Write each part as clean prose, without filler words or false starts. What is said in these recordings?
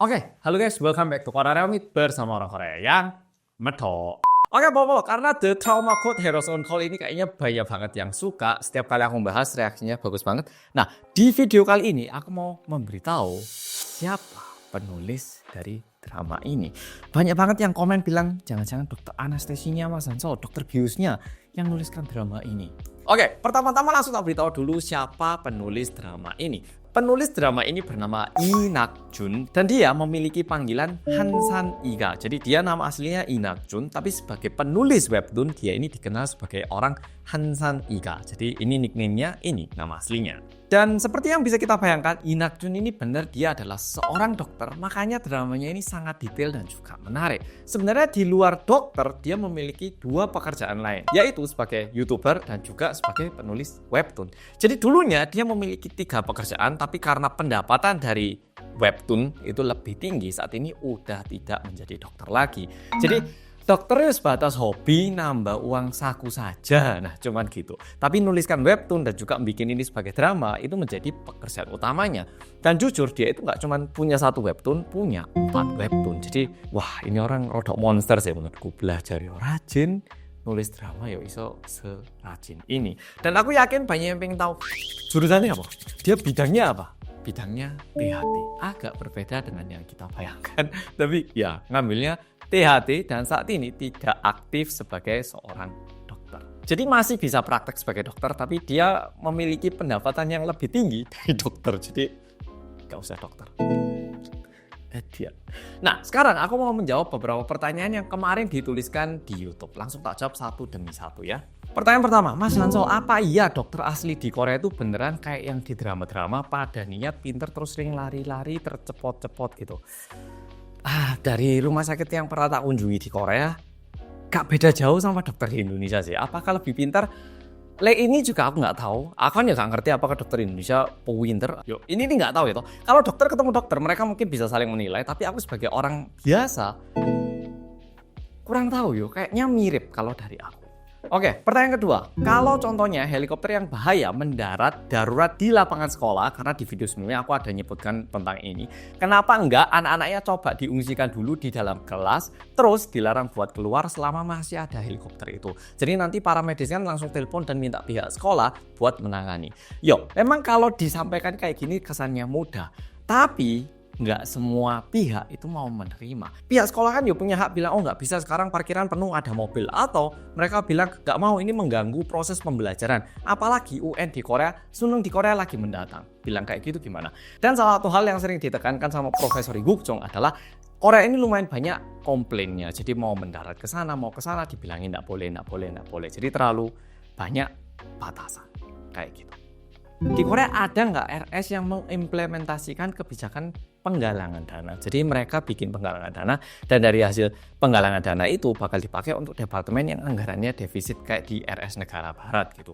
Oke, halo guys, welcome back to Korea Meet bersama orang Korea yang medok. Oke, Bobo, karena The Trauma Code Heroes on Call ini kayaknya banyak banget yang suka. Setiap kali aku bahas, reaksinya bagus banget. Nah, di video kali ini aku mau memberitahu siapa penulis dari drama ini. Banyak banget yang komen bilang, jangan-jangan dokter anestesinya Mas Hanso, dokter biusnya yang nuliskan drama ini. Oke, pertama-tama langsung tak beritahu dulu siapa penulis drama ini. Penulis drama ini bernama Lee Nak-jun dan dia memiliki panggilan Hansan Iga. Jadi dia nama aslinya Lee Nak-jun, tapi sebagai penulis webtoon dia ini dikenal sebagai orang Hansan Iga. Jadi ini nickname-nya, ini nama aslinya. Dan seperti yang bisa kita bayangkan, Lee Nak-jun ini benar dia adalah seorang dokter, makanya dramanya ini sangat detail dan juga menarik. Sebenarnya di luar dokter, dia memiliki dua pekerjaan lain, yaitu sebagai YouTuber dan juga sebagai penulis webtoon. Jadi dulunya dia memiliki 3 pekerjaan, tapi karena pendapatan dari webtoon itu lebih tinggi, saat ini udah tidak menjadi dokter lagi. Jadi dokternya sebatas hobi, nambah uang saku saja. Nah, cuman gitu. Tapi nuliskan webtoon dan juga bikin ini sebagai drama itu menjadi pekerjaan utamanya. Dan jujur dia itu nggak cuma punya 1 webtoon, punya 4 webtoon. Jadi, wah ini orang rodok monster sih menurutku. Belajar yo rajin, nulis drama yo iso serajin ini. Dan aku yakin banyak yang pengen tahu jurusannya apa. Dia bidangnya apa? Bidangnya THT. Agak berbeda dengan yang kita bayangkan. Tapi ya ngambilnya THT dan saat ini tidak aktif sebagai seorang dokter. Jadi masih bisa praktek sebagai dokter, tapi dia memiliki pendapatan yang lebih tinggi dari dokter. Jadi gak usah dokter. Dia. Nah, sekarang aku mau menjawab beberapa pertanyaan yang kemarin dituliskan di YouTube. Langsung tak jawab satu demi satu ya. Pertanyaan pertama, Mas Hanso, apa iya dokter asli di Korea itu beneran kayak yang di drama-drama pada niat pinter terus sering lari-lari tercepot-cepot gitu? Dari rumah sakit yang pernah tak kunjungi di Korea, gak beda jauh sama dokter di Indonesia sih. Apakah lebih pintar? Ini juga aku nggak tahu. Aku kan ya nggak ngerti apakah dokter Indonesia pinter. Ini nggak tahu ya toh. Kalau dokter ketemu dokter, mereka mungkin bisa saling menilai. Tapi aku sebagai orang biasa kurang tahu kayaknya mirip kalau dari aku. Oke, pertanyaan kedua. Kalau contohnya helikopter yang bahaya mendarat darurat di lapangan sekolah, karena di video sebelumnya aku ada nyebutkan tentang ini. Kenapa enggak anak-anaknya coba diungsikan dulu di dalam kelas, terus dilarang buat keluar selama masih ada helikopter itu. Jadi nanti para medis kan langsung telepon dan minta pihak sekolah buat menangani. Memang kalau disampaikan kayak gini kesannya mudah. Tapi nggak semua pihak itu mau menerima. Pihak sekolah kan punya hak bilang, oh nggak bisa sekarang parkiran penuh ada mobil. Atau mereka bilang nggak mau, ini mengganggu proses pembelajaran. Apalagi UN di Korea, Sunung di Korea lagi mendatang. Bilang kayak gitu gimana? Dan salah satu hal yang sering ditekankan sama Profesor Lee Guk-jong adalah Korea ini lumayan banyak komplainnya. Jadi mau mendarat ke sana, mau ke sana dibilangin nggak boleh. Jadi terlalu banyak batasan kayak gitu. Di Korea ada nggak RS yang mengimplementasikan kebijakan penggalangan dana? Jadi mereka bikin penggalangan dana dan dari hasil penggalangan dana itu bakal dipakai untuk departemen yang anggarannya defisit kayak di RS negara barat gitu.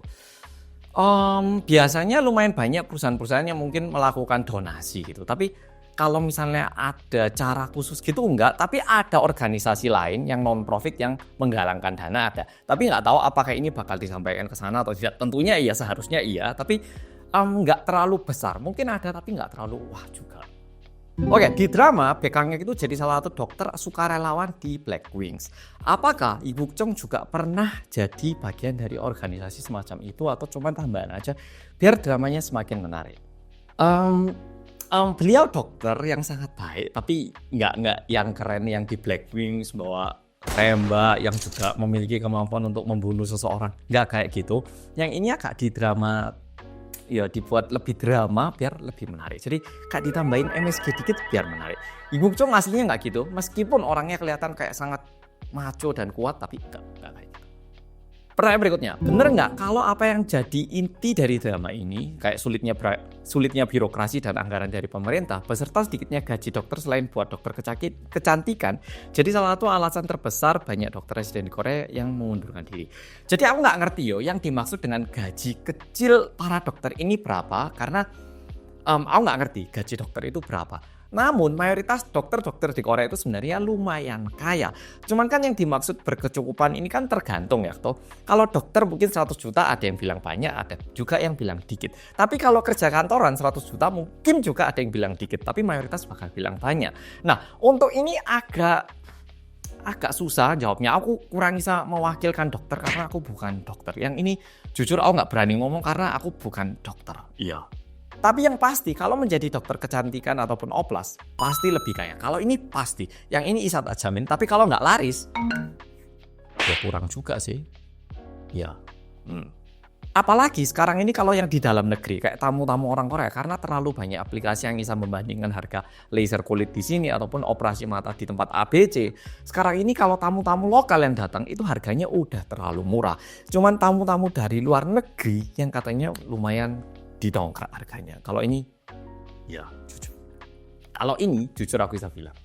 Biasanya lumayan banyak perusahaan-perusahaan yang mungkin melakukan donasi gitu. Tapi kalau misalnya ada cara khusus gitu enggak, tapi ada organisasi lain yang non-profit yang menggalangkan dana ada. Tapi nggak tahu apakah ini bakal disampaikan ke sana atau tidak. Tentunya iya, seharusnya iya, tapi nggak terlalu besar. Mungkin ada tapi nggak terlalu wah juga. Oke, di drama Baekhyun itu jadi salah satu dokter sukarelawan di Black Wings. Apakah Lee Guk-jong juga pernah jadi bagian dari organisasi semacam itu atau cuma tambahan aja biar dramanya semakin menarik? Beliau dokter yang sangat baik, tapi nggak yang keren yang di Black Wings bawa tembak yang juga memiliki kemampuan untuk membunuh seseorang. Nggak kayak gitu. Yang ini agak di drama dibuat lebih drama biar lebih menarik. Jadi kayak ditambahin MSG dikit biar menarik. Lee Guk-jong aslinya nggak gitu. Meskipun orangnya kelihatan kayak sangat macho dan kuat, tapi nggak kayak gitu. Pertanyaan berikutnya, bener nggak kalau apa yang jadi inti dari drama ini kayak sulitnya birokrasi dan anggaran dari pemerintah beserta sedikitnya gaji dokter selain buat dokter kecantikan jadi salah satu alasan terbesar banyak dokter residen di Korea yang mengundurkan diri. Jadi aku nggak ngerti yang dimaksud dengan gaji kecil para dokter ini berapa, karena Aku nggak ngerti gaji dokter itu berapa. Namun mayoritas dokter-dokter di Korea itu sebenarnya lumayan kaya. Cuman kan yang dimaksud berkecukupan ini kan tergantung ya toh. Kalau dokter mungkin 100 juta ada yang bilang banyak, ada juga yang bilang dikit. Tapi kalau kerja kantoran 100 juta mungkin juga ada yang bilang dikit, tapi mayoritas bakal bilang banyak. Nah, untuk ini agak susah jawabnya. Aku kurang bisa mewakilkan dokter karena aku bukan dokter. Yang ini jujur aku nggak berani ngomong karena aku bukan dokter. Iya. Tapi yang pasti kalau menjadi dokter kecantikan ataupun oplas pasti lebih kaya. Kalau ini pasti. Yang ini Isa tak jamin. Tapi kalau nggak laris, ya kurang juga sih. Ya. Apalagi sekarang ini kalau yang di dalam negeri kayak tamu-tamu orang Korea karena terlalu banyak aplikasi yang bisa membandingkan harga laser kulit di sini ataupun operasi mata di tempat ABC. Sekarang ini kalau tamu-tamu lokal yang datang itu harganya udah terlalu murah. Cuman tamu-tamu dari luar negeri yang katanya lumayan didongkrak harganya. Kalau ini ya jujur. Kalau ini jujur aku bisa bilang.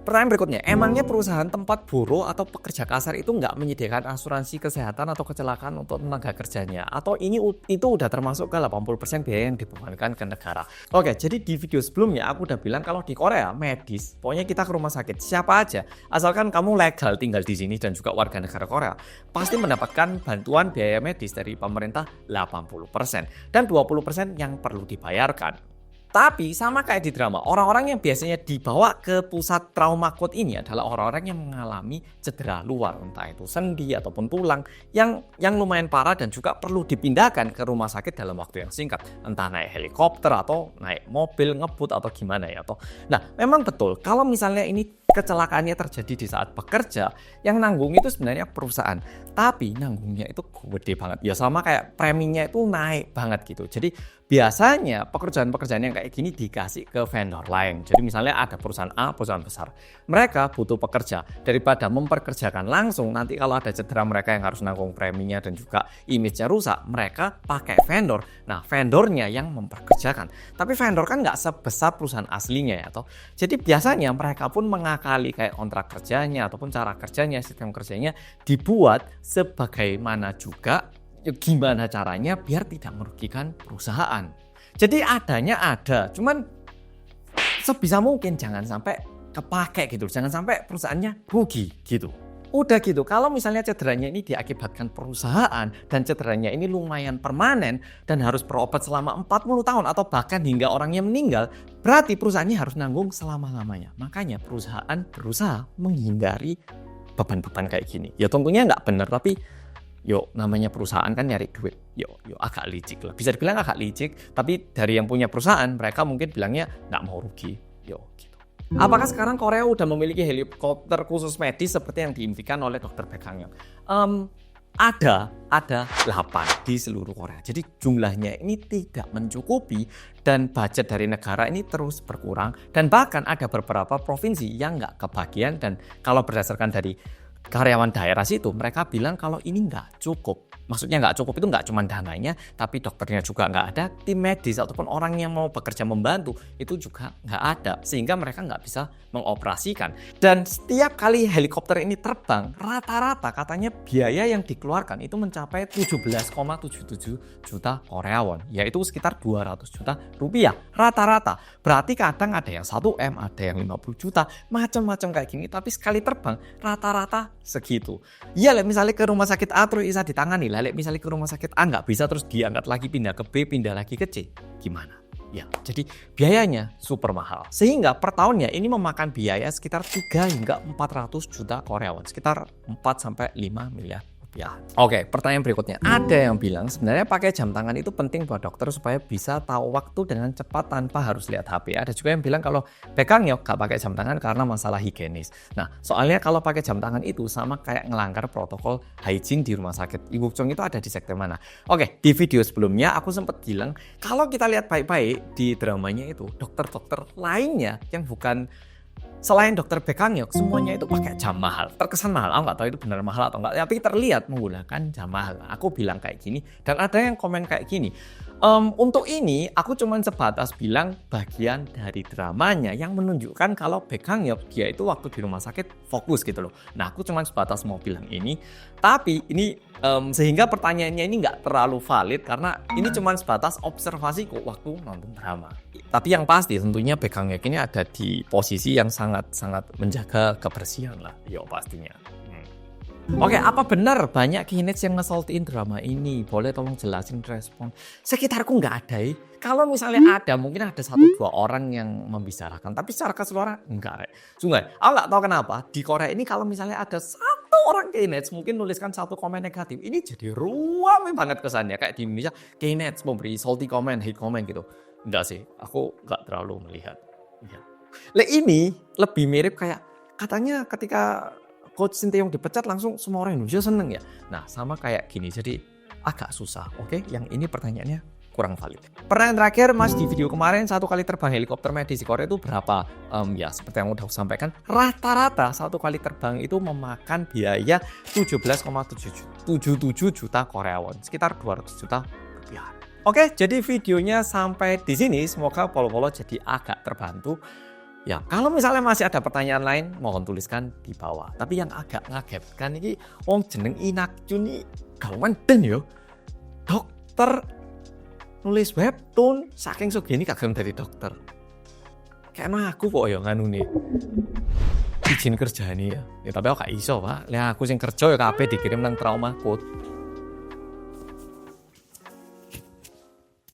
Pertanyaan berikutnya, emangnya perusahaan tempat buruh atau pekerja kasar itu nggak menyediakan asuransi kesehatan atau kecelakaan untuk tenaga kerjanya? Atau itu udah termasuk ke 80% biaya yang dibebankan ke negara? Oke, jadi di video sebelumnya aku udah bilang kalau di Korea medis, pokoknya kita ke rumah sakit siapa aja, asalkan kamu legal tinggal di sini dan juga warga negara Korea, pasti mendapatkan bantuan biaya medis dari pemerintah 80% dan 20% yang perlu dibayarkan. Tapi sama kayak di drama, orang-orang yang biasanya dibawa ke pusat trauma code ini adalah orang-orang yang mengalami cedera luar, entah itu sendi ataupun tulang yang lumayan parah dan juga perlu dipindahkan ke rumah sakit dalam waktu yang singkat, entah naik helikopter atau naik mobil ngebut atau gimana ya toh. Nah, memang betul kalau misalnya ini kecelakaannya terjadi di saat bekerja, yang nanggung itu sebenarnya perusahaan, tapi nanggungnya itu gede banget. Ya sama kayak preminya itu naik banget gitu. Jadi biasanya pekerjaan-pekerjaan yang kayak gini dikasih ke vendor lain. Jadi misalnya ada perusahaan A, perusahaan besar. Mereka butuh pekerja. Daripada memperkerjakan langsung, nanti kalau ada cedera mereka yang harus nanggung preminya dan juga image-nya rusak, mereka pakai vendor. Nah, vendornya yang memperkerjakan. Tapi vendor kan nggak sebesar perusahaan aslinya ya toh. Jadi biasanya mereka pun mengakali kayak kontrak kerjanya ataupun cara kerjanya, sistem kerjanya dibuat sebagaimana juga gimana caranya biar tidak merugikan perusahaan. Jadi adanya ada, cuman sebisa mungkin jangan sampai kepake gitu, jangan sampai perusahaannya rugi gitu. Udah gitu, kalau misalnya cederanya ini diakibatkan perusahaan dan cederanya ini lumayan permanen dan harus berobat selama 40 tahun atau bahkan hingga orangnya meninggal, berarti perusahaannya harus nanggung selama-lamanya. Makanya perusahaan berusaha menghindari beban-beban kayak gini. Ya tentunya nggak benar, tapi namanya perusahaan kan nyari duit. Agak licik lah. Bisa dibilang agak licik, tapi dari yang punya perusahaan mereka mungkin bilangnya nggak mau rugi. Gitu. Apakah sekarang Korea udah memiliki helikopter khusus medis seperti yang diimpikan oleh Dr. Baek Hang-yeong? Ada 8 di seluruh Korea. Jadi jumlahnya ini tidak mencukupi dan budget dari negara ini terus berkurang dan bahkan ada beberapa provinsi yang nggak kebagian dan kalau berdasarkan dari karyawan daerah situ mereka bilang kalau ini nggak cukup. Maksudnya nggak cukup itu nggak cuma dananya, tapi dokternya juga nggak ada, tim medis ataupun orang yang mau bekerja membantu itu juga nggak ada, sehingga mereka nggak bisa mengoperasikan. Dan setiap kali helikopter ini terbang, rata-rata katanya biaya yang dikeluarkan itu mencapai 17,77 juta Korea won, yaitu sekitar 200 juta rupiah rata-rata. Berarti kadang ada yang 1M, ada yang 50 juta, macam-macam kayak gini, tapi sekali terbang rata-rata segitu. Ya, misalnya ke rumah sakit A terus bisa ditangani, misalnya ke rumah sakit A nggak bisa terus diangkat lagi pindah ke B, pindah lagi ke C, gimana? Ya, jadi biayanya super mahal. Sehingga per tahunnya ini memakan biaya sekitar 3 hingga 400 juta Korea won, sekitar 4 sampai 5 miliar rupiah. Oke, pertanyaan berikutnya. Ada yang bilang sebenarnya pakai jam tangan itu penting buat dokter supaya bisa tahu waktu dengan cepat tanpa harus lihat HP. Ada juga yang bilang kalau Baek Hang-yeong gak pakai jam tangan karena masalah higienis. Nah, soalnya kalau pakai jam tangan itu sama kayak ngelanggar protokol hygiene di rumah sakit. Ibu Chong itu ada di sektor mana? Oke, di video sebelumnya aku sempat bilang kalau kita lihat baik-baik di dramanya itu dokter-dokter lainnya yang bukan Selain dokter Baek Kang-hyuk, semuanya itu pakai jam mahal. Terkesan mahal, aku nggak tahu itu benar mahal atau enggak. Tapi terlihat menggunakan jam mahal. Aku bilang kayak gini, dan ada yang komen kayak gini. Untuk ini, aku cuma sebatas bilang bagian dari dramanya yang menunjukkan kalau Baek Kang-hyuk dia itu waktu di rumah sakit fokus gitu loh. Nah, aku cuma sebatas mau bilang ini. Tapi ini sehingga pertanyaannya ini nggak terlalu valid karena ini cuma sebatas observasiku waktu nonton drama. Tapi yang pasti tentunya Baek Kang-hyuk ini ada di posisi yang sangat menjaga kebersihan lah, yo pastinya. Oke, apa benar banyak teenage yang ngesaltiin drama ini? Boleh tolong jelasin respon. Sekitarku nggak ada ya. Kalau misalnya ada, mungkin ada 1-2 orang yang membicarakan. Tapi secara keseluruhan enggak. Sungguh, aku nggak tahu kenapa di Korea ini kalau misalnya ada 1 orang teenage mungkin nuliskan 1 komen negatif, ini jadi ruame banget kesannya. Kayak di Indonesia, teenage memberi salty comment, hate comment gitu. Enggak sih, aku nggak terlalu melihat. Ya. Ini lebih mirip kayak katanya ketika Coach Sinteyong dipecat langsung semua orang Indonesia seneng ya. Nah sama kayak gini, jadi agak susah. Oke, yang ini pertanyaannya kurang valid. Pertanyaan terakhir Mas, di video kemarin 1 kali terbang helikopter medis di Korea itu berapa? Ya seperti yang udah aku sampaikan, rata-rata 1 kali terbang itu memakan biaya 17,77 juta Korea won, sekitar 200 juta rupiah. Oke, jadi videonya sampai di sini. Semoga Polo-Polo jadi agak terbantu. Ya, kalau misalnya masih ada pertanyaan lain, mohon tuliskan di bawah. Tapi yang agak ngagetkan ini, wong jeneng Inakjun ini gawan den yo. Dokter nulis webtoon, saking sugih kagak dari dokter. Kayak aku kok ya nganu nih. Izin kerja nih ya. Ya tapi aku gak iso, Pak. Lah aku sing kerja ya kabeh dikirim nang Trauma Code.